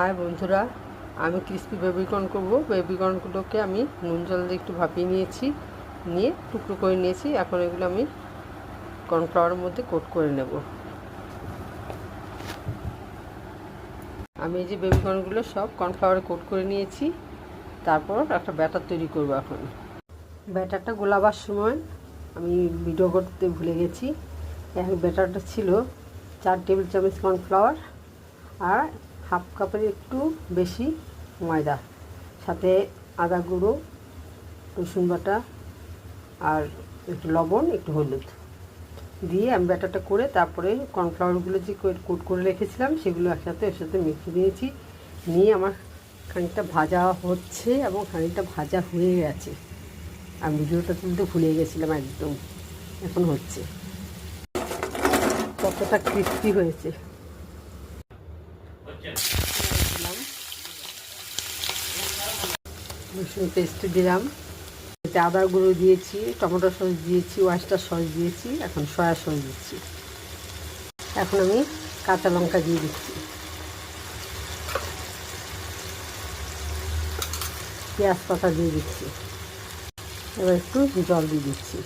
High বন্ধুরা, আমি crispy baby corn করবো। বেবিকর্নগুলোকে আমি নুন জল দিয়ে একটু ভাপিয়ে নিয়েছি, নিয়ে টুকরো করে নিয়েছি। এখন এগুলো আমি কর্নফ্লাওয়ারের মধ্যে কোট করে নেব। আমি এই যে বেবিকর্নগুলো সব কর্নফ্লাওয়ারে কোট করে নিয়েছি। তারপর একটা ব্যাটার তৈরি করব। এখন ব্যাটারটা গোলাবার সময় আমি ভিডিও করতে ভুলে গেছি। ব্যাটারটা ছিল 4 টেবিল চামচ কর্নফ্লাওয়ার আর হাফ কাপের একটু বেশি ময়দা, সাথে আদা গুঁড়ো, রসুন বাটা আর একটু লবণ, একটু হলুদ দিয়ে আমি ব্যাটারটা করে তারপরে কর্নফ্লাওয়ারগুলো যে কোট করে রেখেছিলাম সেগুলো একসাথে এর সাথে মিশিয়ে দিয়েছি। নিয়ে আমার খানিকটা ভাজা হচ্ছে এবং খানিকটা ভাজা হয়ে গেছে। আমি ভিডিওটা তুলতে ভুলে গেছিলাম একদম। এখন হচ্ছে, কতটা ক্রিস্পি হয়েছে। রসুন পেস্ট দিলাম, এতে আদা গুঁড়ো দিয়েছি, টমেটো সস দিয়েছি, ওয়েস্টার সস দিয়েছি, এখন সয়া সস দিচ্ছি। এখন আমি কাঁচা লঙ্কা দিয়ে দিচ্ছি, পেঁয়াজ পাতা দিয়ে দিচ্ছি। এবার একটু জল দিয়ে দিচ্ছি,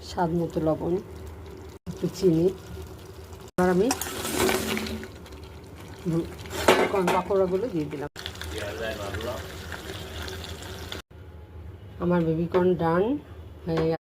স্বাদ মতো লবণ, একটু চিনি। এবার আমি পাকোড়াগুলো দিয়ে দিলাম। আমার বেবিকর্ন ডান হয়ে